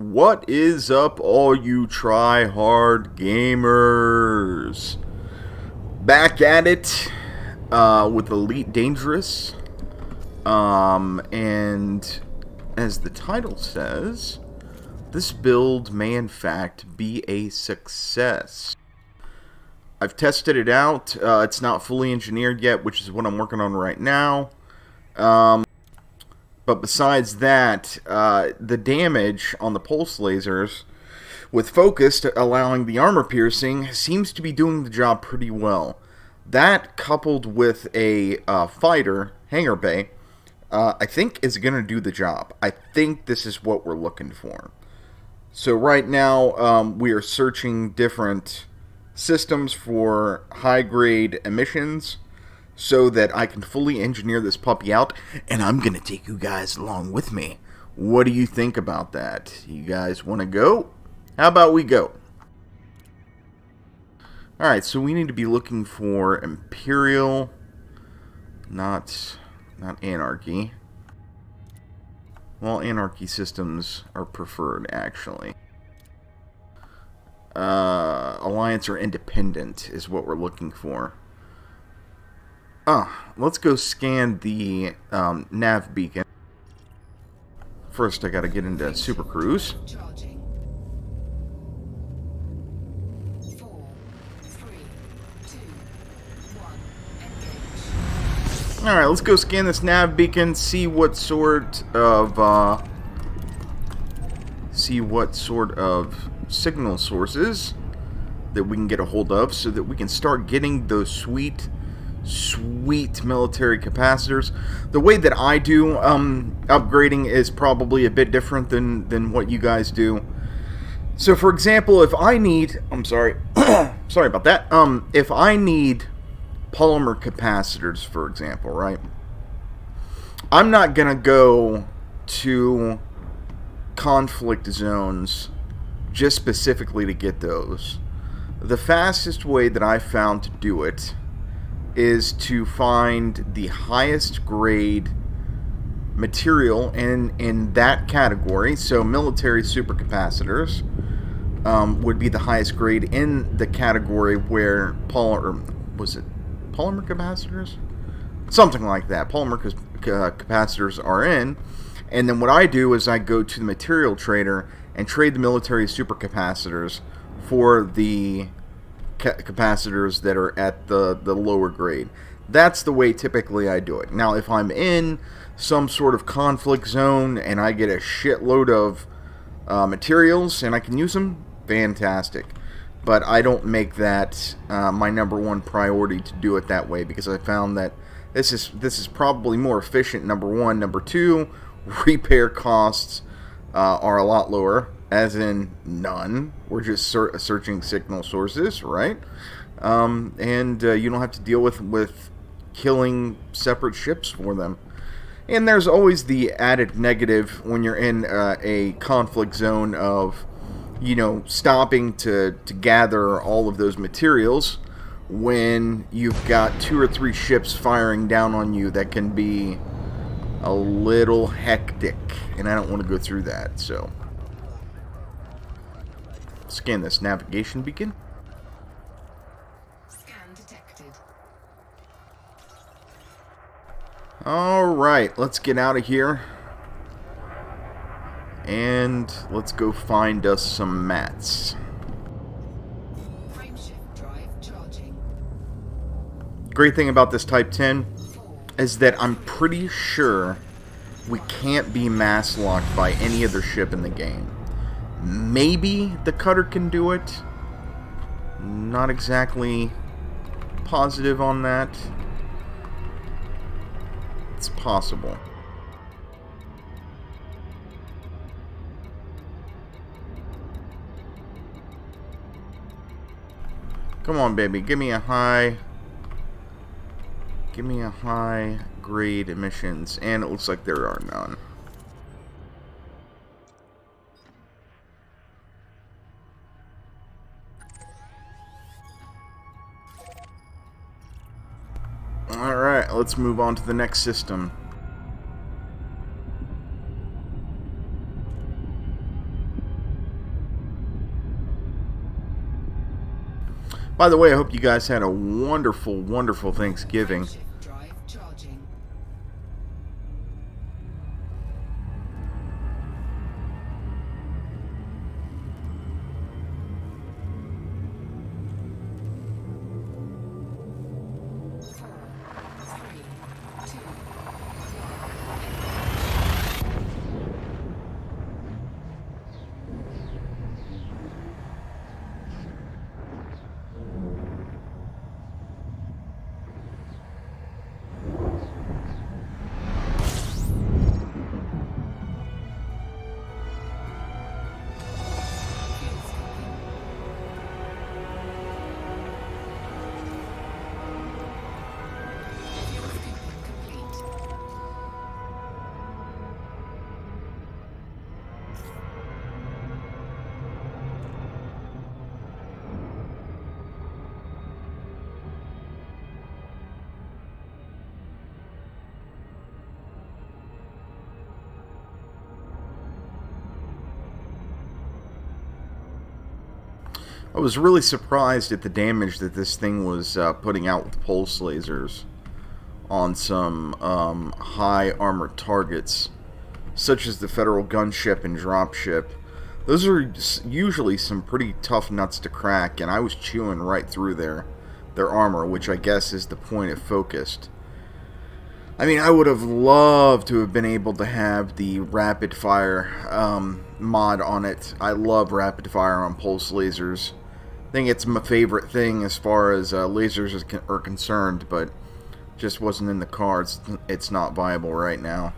What is up, all you try-hard gamers? Back at it with Elite Dangerous. And as the title says, this build may in fact be a success. I've tested it out. It's not fully engineered yet, which is what I'm working on right now. But besides that, the damage on the pulse lasers with focused allowing the armor piercing seems to be doing the job pretty well. That coupled with a fighter, hangar bay, I think is going to do the job. I think this is what we're looking for. So right now we are searching different systems for high-grade emissions so that I can fully engineer this puppy out, and I'm going to take you guys along with me. What do you think about that? You guys want to go? How about we go? Alright, so we need to be looking for Imperial, not Anarchy. Well, Anarchy systems are preferred, actually. Alliance or Independent is what we're looking for. Let's go scan the nav beacon. First, I gotta get into Super Cruise. Alright, let's go scan this nav beacon, see what sort of signal sources that we can get a hold of so that we can start getting those sweet military capacitors. The way that I do upgrading is probably a bit different than what you guys do. So for example, if I need, sorry about that, if I need polymer capacitors, for example, right, I'm not gonna go to conflict zones just specifically to get those. The fastest way that I found to do it is to find the highest grade material in that category. So military supercapacitors would be the highest grade in the category where polymer capacitors? Something like that. Polymer capacitors are in. And then what I do is I go to the material trader and trade the military supercapacitors for the capacitors that are at the lower grade. That's the way typically I do it. Now, if I'm in some sort of conflict zone and I get a shitload of materials and I can use them, fantastic. But I don't make that my number one priority to do it that way, because I found that this is probably more efficient, number one. Number two, repair costs are a lot lower, as in none. We're just searching signal sources, right? And you don't have to deal with killing separate ships for them. And there's always the added negative when you're in a conflict zone of, you know, stopping to gather all of those materials when you've got 2 or 3 ships firing down on you. That can be a little hectic, and I don't want to go through that. So scan this navigation beacon. Scan detected. Alright, let's get out of here. And let's go find us some mats. Frameshift drive charging. Great thing about this Type 10 is that I'm pretty sure we can't be mass locked by any other ship in the game. Maybe the cutter can do it. Not exactly positive on that. It's possible. Come on, baby. Give me a high grade emissions. And it looks like there are none. Alright, let's move on to the next system. By the way, I hope you guys had a wonderful, wonderful Thanksgiving. Shift drive charging. Four, three, two, fuel scooping. Fuel scooping complete. I was really surprised at the damage that this thing was putting out with pulse lasers on some high armored targets, such as the Federal gunship and dropship. Those are usually some pretty tough nuts to crack, and I was chewing right through their armor, which I guess is the point it focused. I mean, I would have loved to have been able to have the rapid fire mod on it. I love rapid fire on pulse lasers. I think it's my favorite thing as far as lasers are concerned, but just wasn't in the cards. It's not viable right now.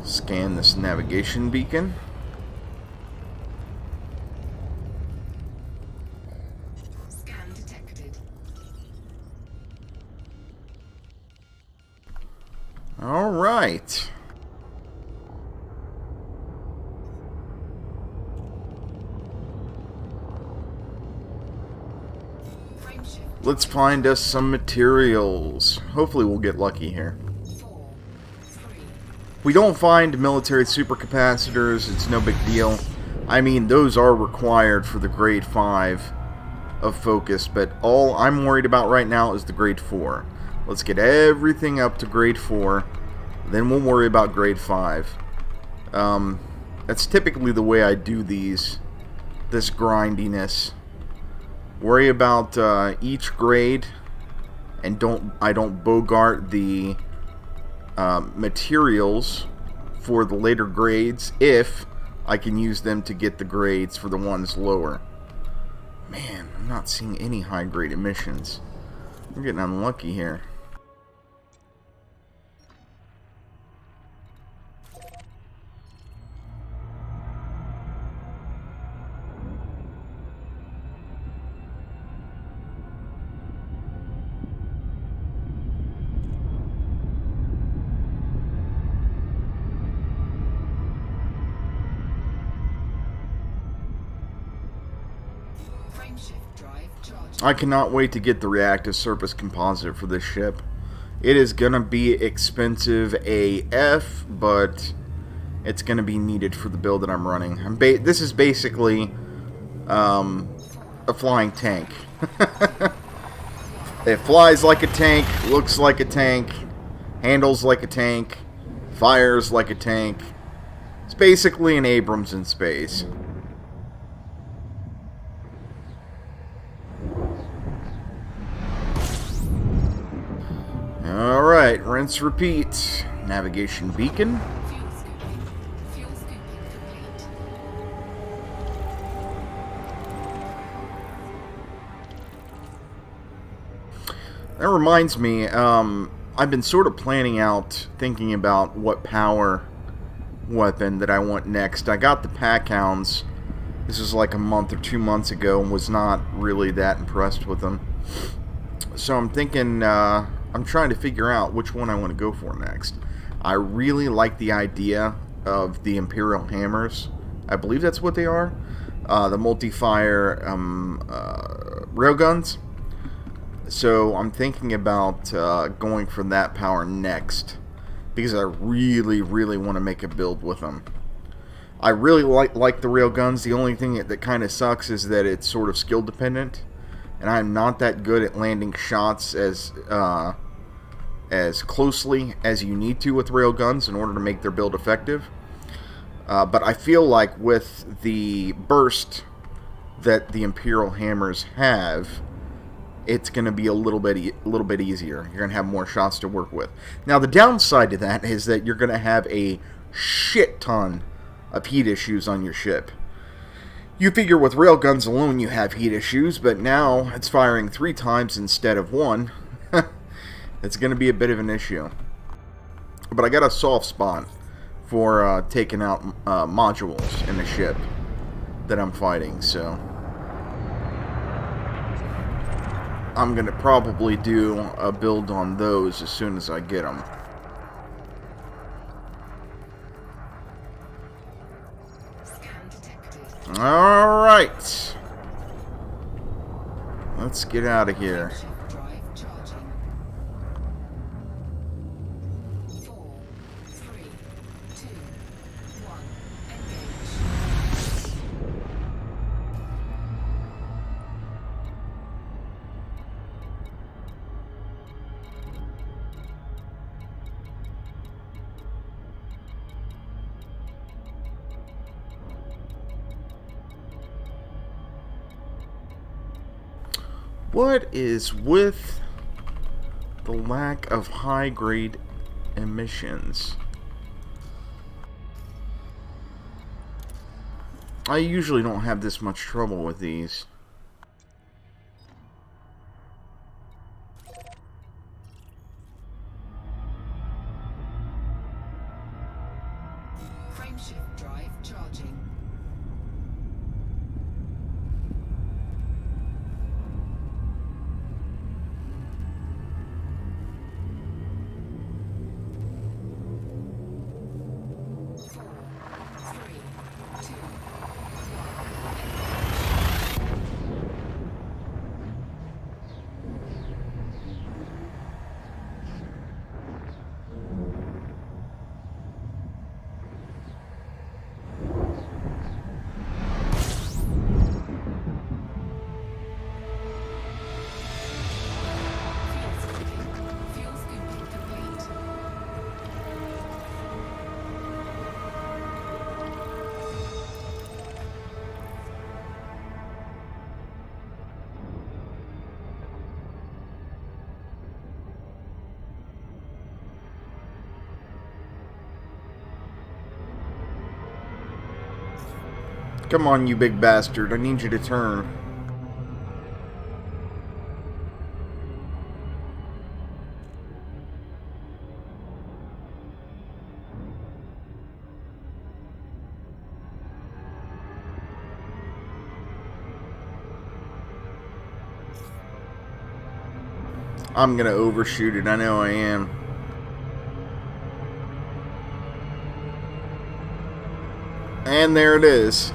Scan this navigation beacon. Scan detected. All right. Frame shift. Let's find us some materials. Hopefully we'll get lucky here. 4, 3, If we don't find military supercapacitors, it's no big deal. I mean, those are required for the grade 5 of focus, but all I'm worried about right now is the grade 4. Let's get everything up to grade 4, then we'll worry about grade 5. That's typically the way I do this grindiness. Worry about each grade, and I don't bogart the materials for the later grades if I can use them to get the grades for the ones lower. Man, I'm not seeing any high grade emissions. We're getting unlucky here. frame shift drive charging. I cannot wait to get the reactive surface composite for this ship. It is gonna be expensive AF, but it's gonna be needed for the build that I'm running. This is basically a flying tank. It flies like a tank, looks like a tank, handles like a tank, fires like a tank. It's basically an Abrams in space. Alright, rinse, repeat. Navigation beacon. Fuel scooping. Fuel scooping complete. That reminds me, I've been sort of planning out, thinking about what power weapon that I want next. I got the Packhounds. This was like a month or 2 months ago and was not really that impressed with them. So I'm thinking, I'm trying to figure out which one I want to go for next. I really like the idea of the Imperial Hammers. I believe that's what they are. The multi-fire railguns. So I'm thinking about going for that power next, because I really, really want to make a build with them. I really like the railguns. The only thing that kind of sucks is that it's sort of skill dependent, and I'm not that good at landing shots as closely as you need to with railguns in order to make their build effective. But I feel like with the burst that the Imperial Hammers have, it's going to be a little bit easier. You're going to have more shots to work with. Now, the downside to that is that you're going to have a shit ton of heat issues on your ship. You figure with railguns alone you have heat issues, but now it's firing 3 times instead of 1. It's going to be a bit of an issue. But I got a soft spot for taking out modules in the ship that I'm fighting, so I'm going to probably do a build on those as soon as I get them. Alright. Let's get out of here. Drive charging. 4, 3, 2, 1. Engage. What is with the lack of high-grade emissions? I usually don't have this much trouble with these. Frameshift drive charging. Fuel scooping complete. Come on, you big bastard. I need you to turn. I'm gonna overshoot it. I know I am. And there it is.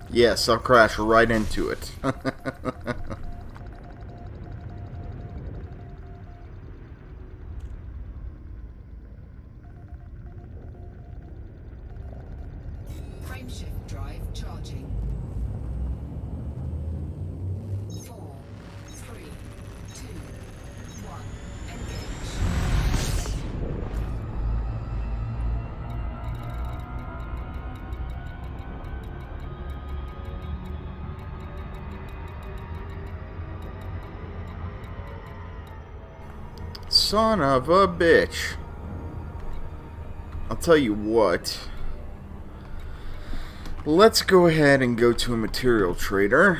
Yes, I'll crash right into it. Frameshift drive charging. 4, 3, 2, 1. Engage. Son of a bitch. I'll tell you what. Let's go ahead and go to a material trader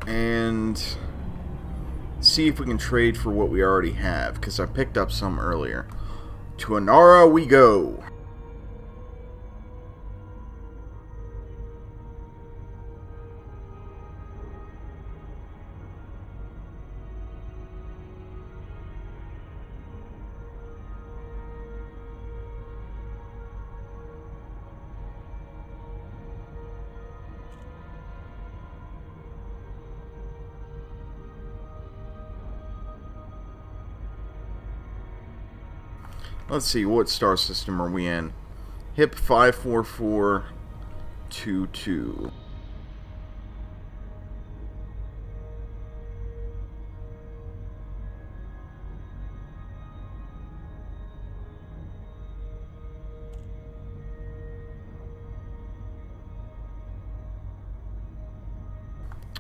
and see if we can trade for what we already have, because I picked up some earlier. To Anara we go. Let's see, what star system are we in? HIP 54422.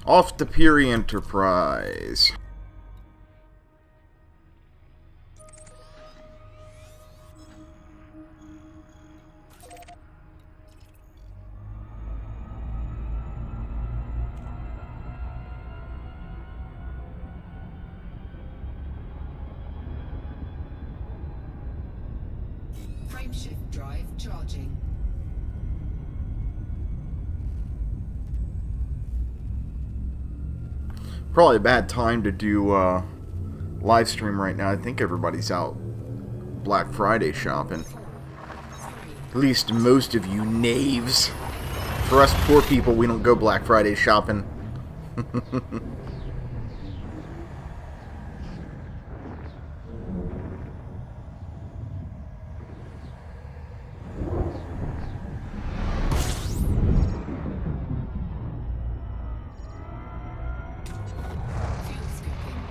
Off to Piri Enterprise. Frameshift drive charging. Probably a bad time to do live stream right now. I think everybody's out Black Friday shopping. 4, 3, At least most of you knaves. For us poor people, we don't go Black Friday shopping. fuel scooping.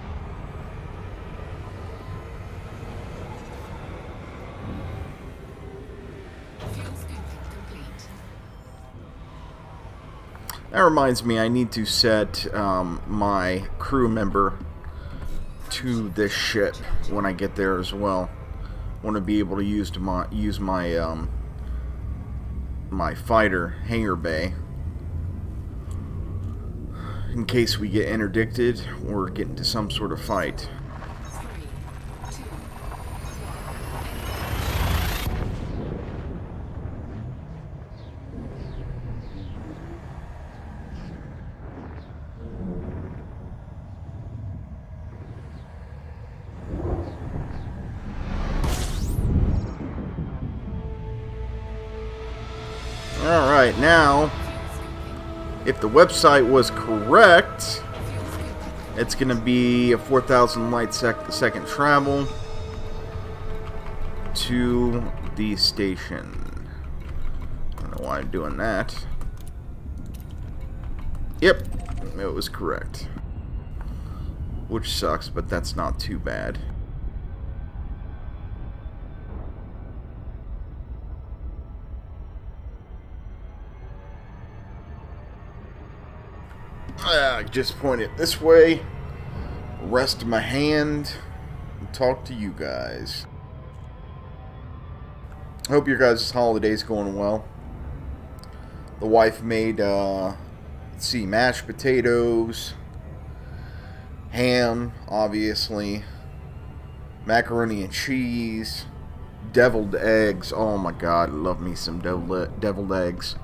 Fuel scooping complete. That reminds me, I need to set my crew member to this ship when I get there as well. Want to be able to use my my fighter hangar bay in case we get interdicted or get into some sort of fight. 3, 2, 1. Alright, now, if the website was correct, it's going to be a 4,000 light second travel to the station. I don't know why I'm doing that. Yep, it was correct. Which sucks, but that's not too bad. Just point it this way, rest my hand, and talk to you guys. Hope your guys' holiday's going well. The wife made, let's see, mashed potatoes, ham, obviously, macaroni and cheese, deviled eggs. Oh my god, I love me some deviled eggs.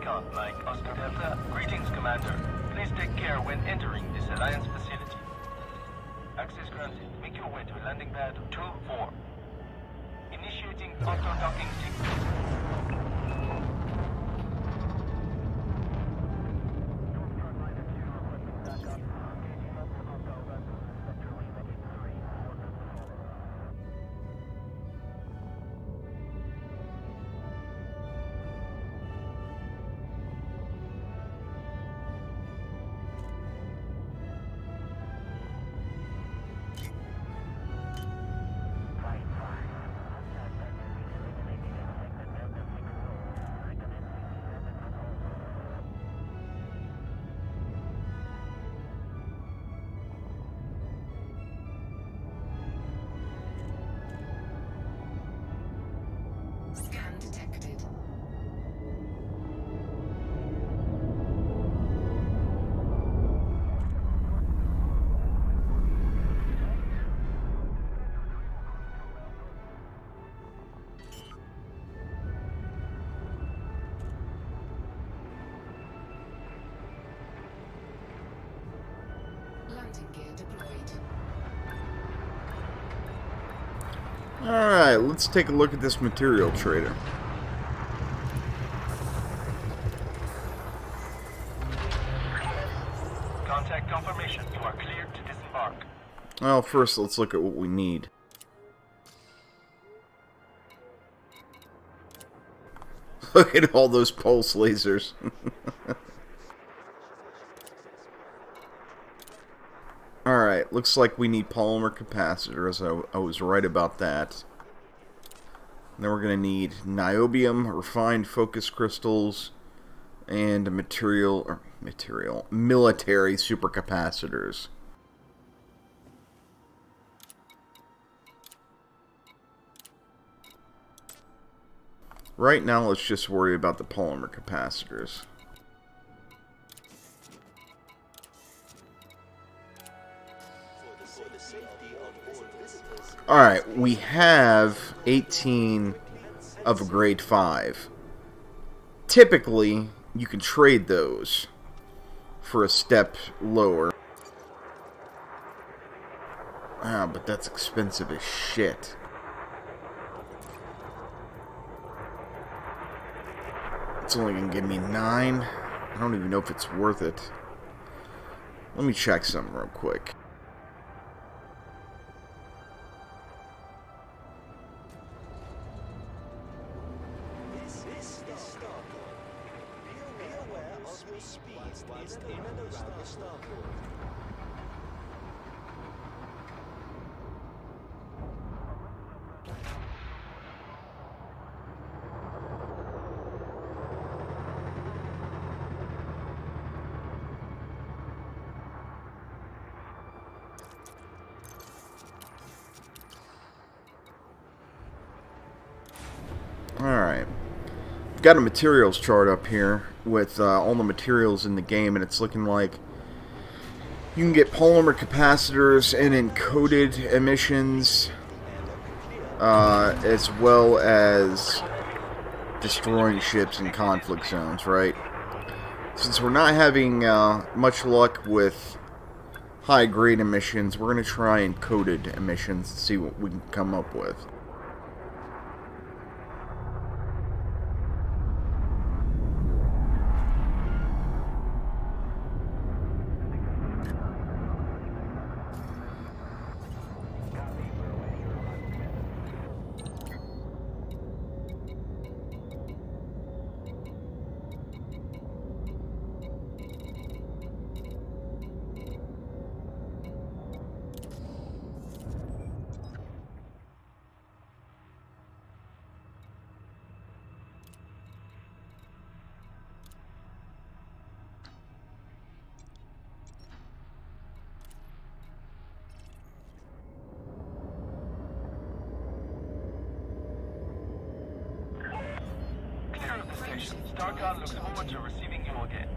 Recon Mike Oscar Delta. Greetings, Commander. Please take care when entering this Alliance facility. Access granted. Make your way to landing pad 2-4. Initiating auto-docking sequence. Scan detected. Landing gear deployed. Alright, let's take a look at this material trader. Contact confirmation. You are cleared to disembark. Well, first let's look at what we need. Look at all those pulse lasers. Alright, looks like we need polymer capacitors. I was right about that. Then we're going to need niobium, refined focus crystals, and military supercapacitors. Right now, let's just worry about the polymer capacitors. Alright, we have 18 of a grade 5. Typically, you can trade those for a step lower. Ah, but that's expensive as shit. It's only gonna give me 9. I don't even know if it's worth it. Let me check something real quick. Alright. Got a materials chart up here with all the materials in the game, and it's looking like you can get polymer capacitors and encoded emissions, as well as destroying ships in conflict zones, right? Since we're not having much luck with high-grade emissions, we're going to try encoded emissions and see what we can come up with. Clear of the station. Starcon looks forward to receiving you again.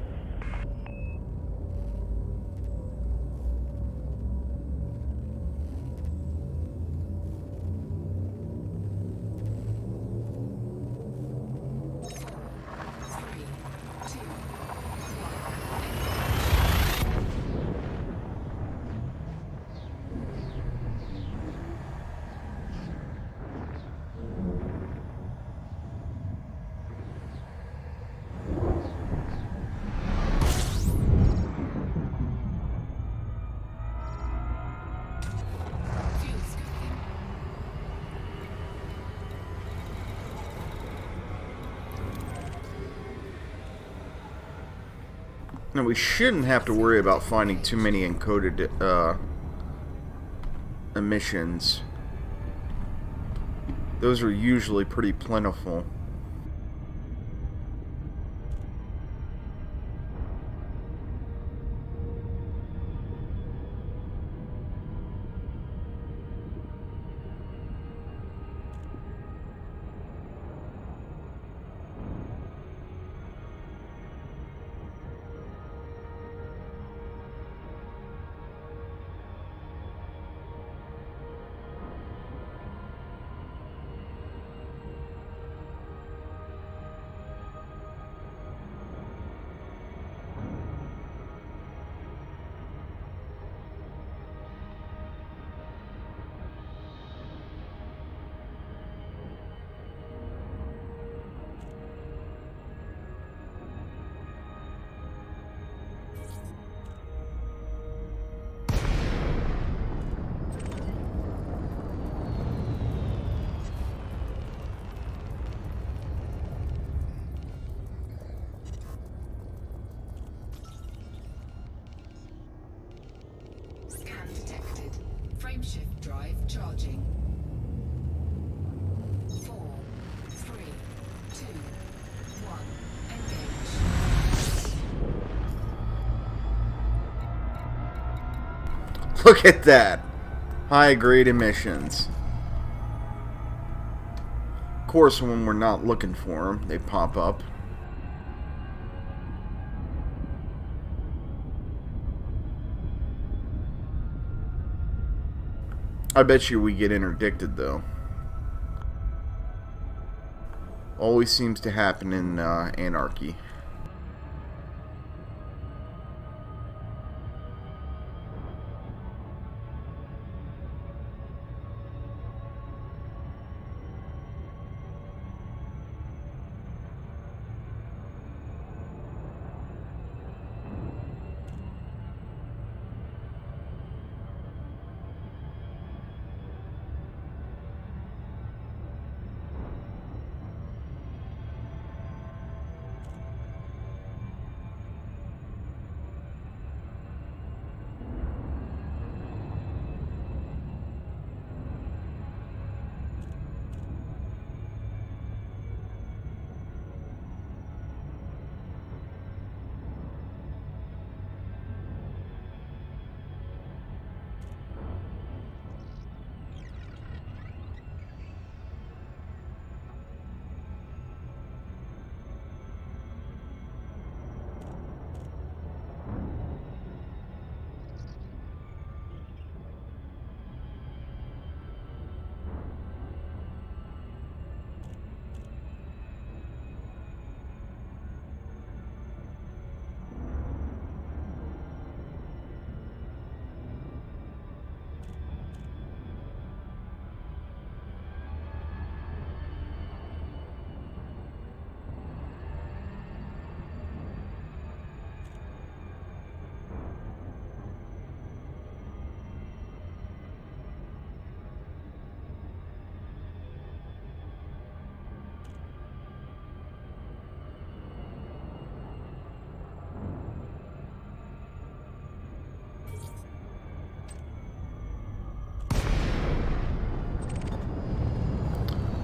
Now, we shouldn't have to worry about finding too many encoded emissions. Those are usually pretty plentiful. Scan detected. Frameshift drive charging. 4, 3, 2, 1. Engage. Look at that! High-grade emissions. Of course, when we're not looking for them, they pop up. I bet you we get interdicted, though. Always seems to happen in Anarchy.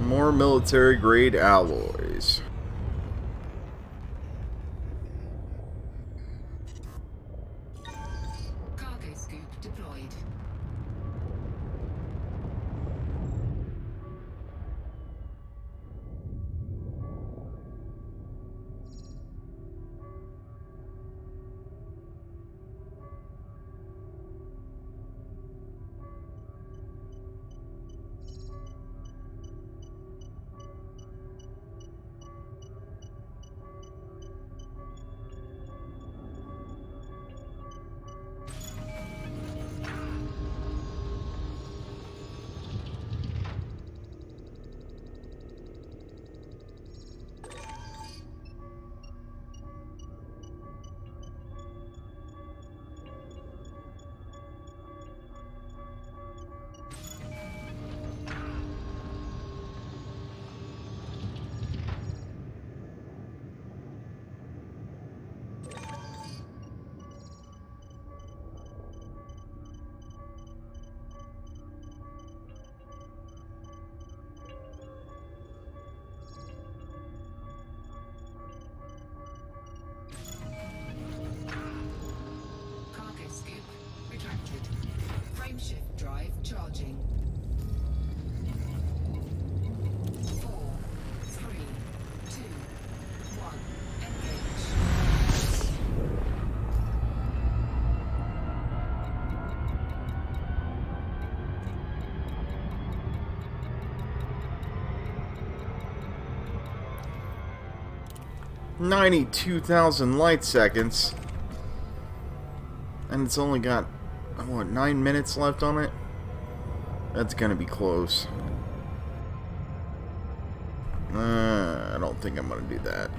More military-grade alloys. Cargo scoop deployed. 92,000 light seconds. And it's only got, what, 9 minutes left on it? That's gonna be close. I don't think I'm gonna do that.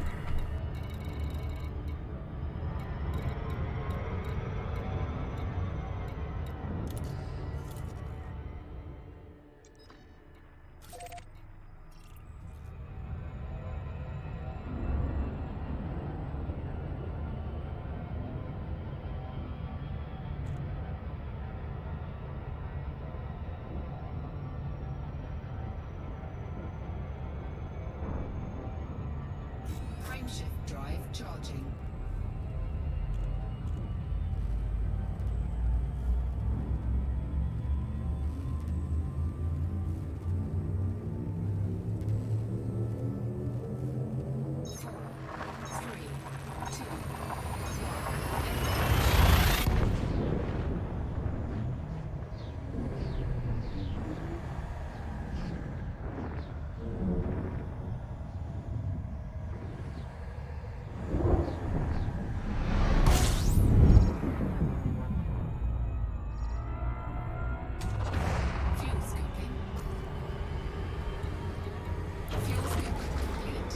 Frameshift drive charging. Four, three, two, fuel scooping. Fuel scoop complete.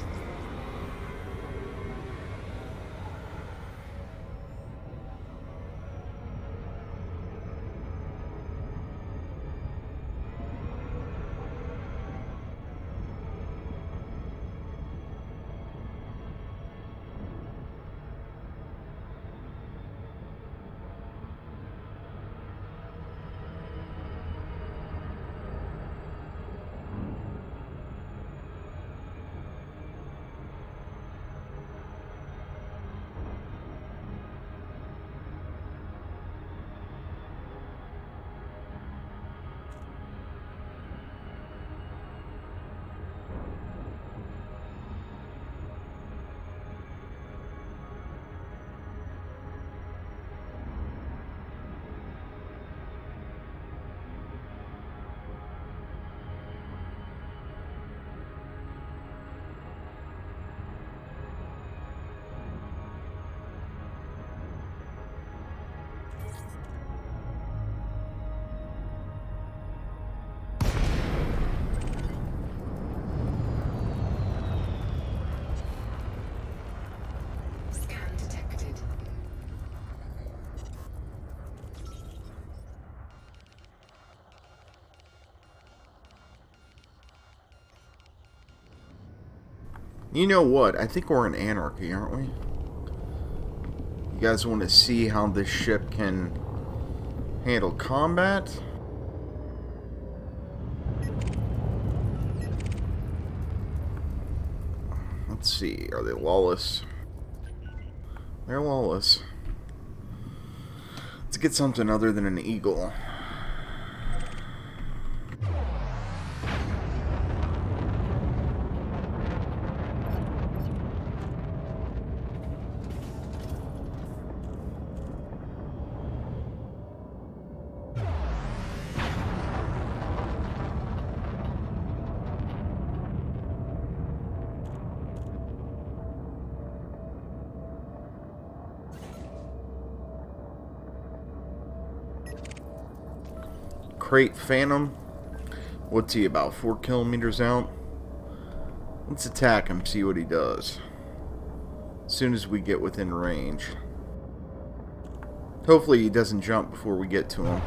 Scan detected. You know what? I think we're in Anarchy, aren't we? You guys want to see how this ship can handle combat? Let's see. Are they lawless? They're lawless. Let's get something other than an eagle. Crate Phantom. What's he, about 4 kilometers out? Let's attack him, see what he does. As soon as we get within range. Hopefully he doesn't jump before we get to him.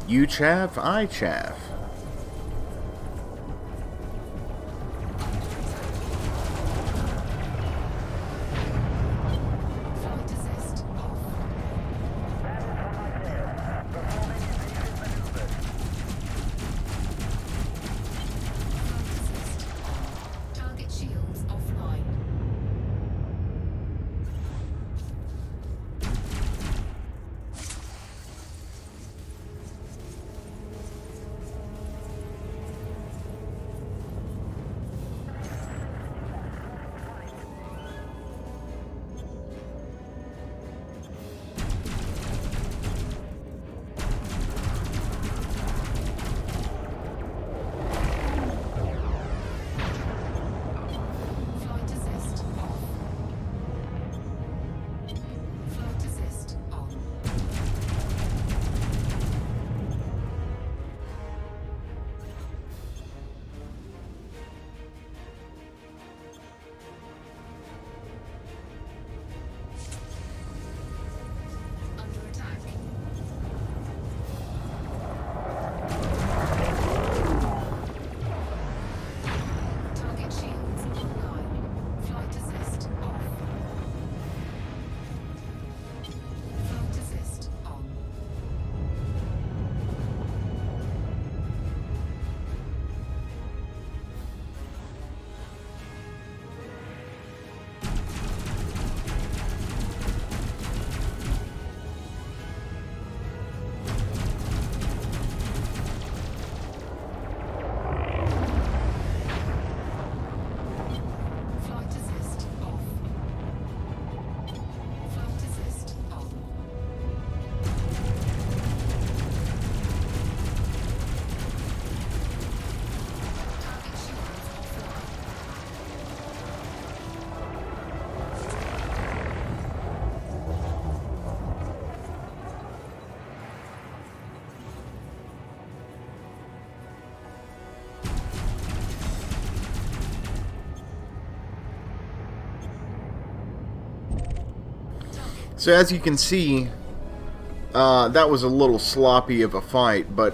You chaff, I chaff. Flight assist off. Flight assist on. Target shields offline. So as you can see, that was a little sloppy of a fight, but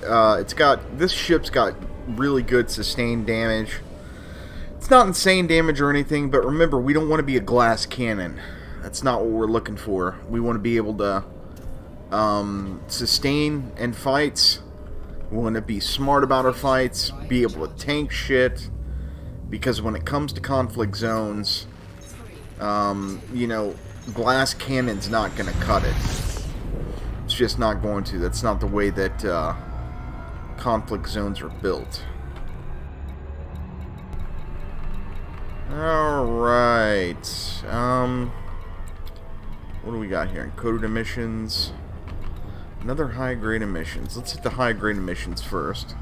this ship's got really good sustained damage. It's not insane damage or anything, but remember, we don't want to be a glass cannon. That's not what we're looking for. We want to be able to sustain in fights. We want to be smart about our fights, be able to tank shit, because when it comes to conflict zones, you know, glass cannon's not going to cut it. It's just not going to. That's not the way that conflict zones are built. Alright. What do we got here? Encoded emissions. Another high-grade emissions. Let's hit the high-grade emissions first.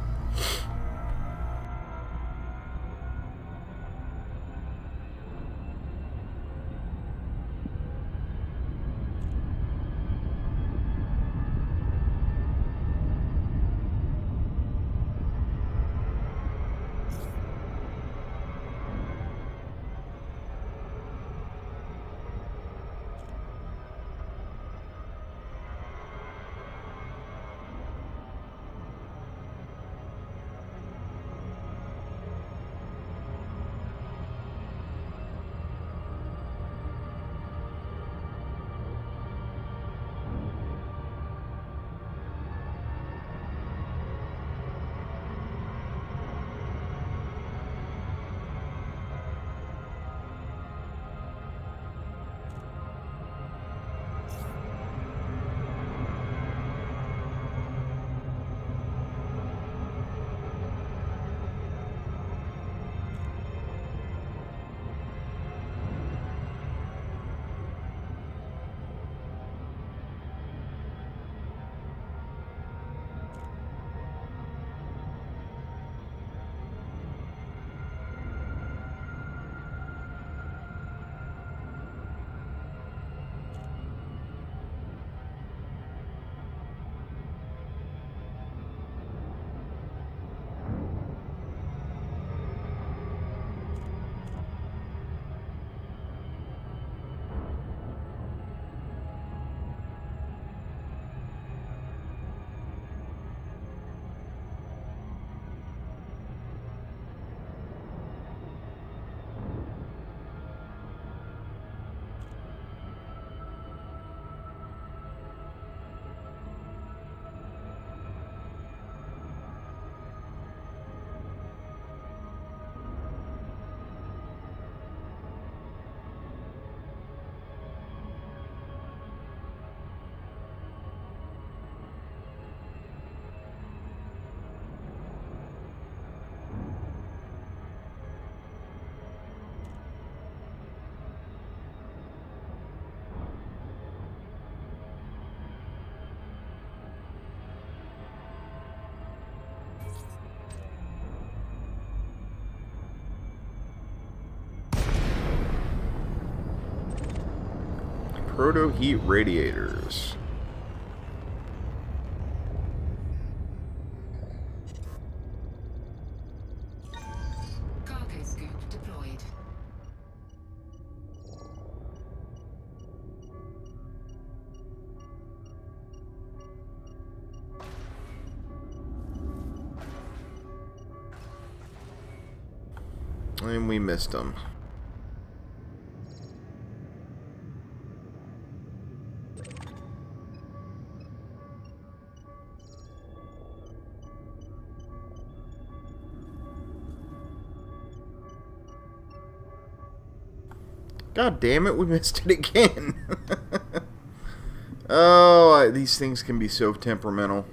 Proto-heat radiators. Cargo scoop deployed. And we missed them. God damn it, we missed it again. Oh, these things can be so temperamental.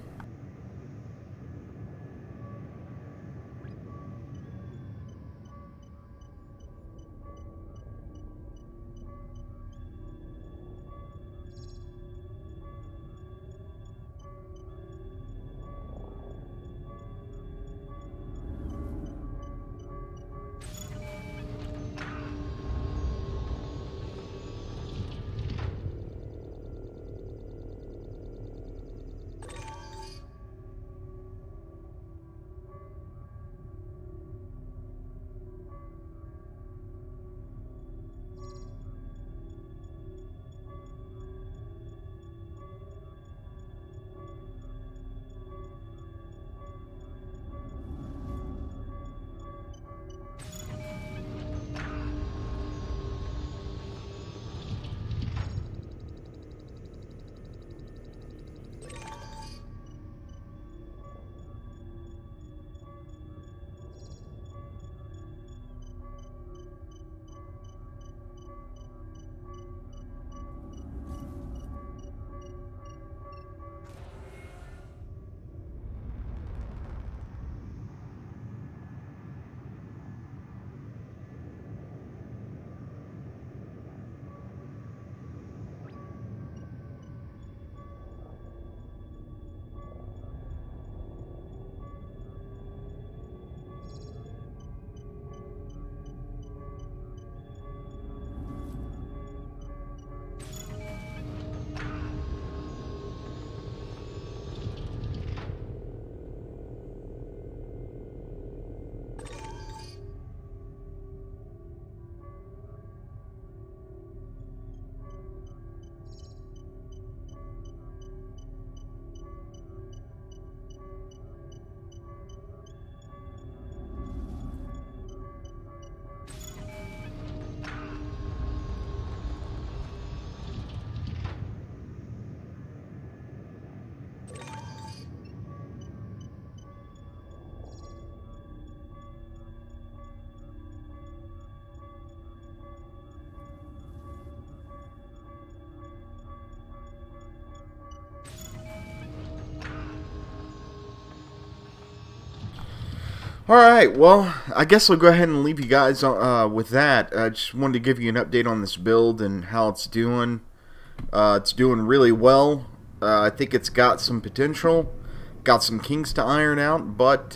Alright, well, I guess I'll go ahead and leave you guys with that. I just wanted to give you an update on this build and how it's doing. It's doing really well. I think it's got some potential. Got some kinks to iron out, but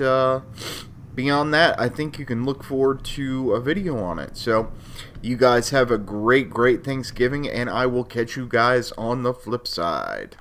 beyond that, I think you can look forward to a video on it. So, you guys have a great Thanksgiving, and I will catch you guys on the flip side.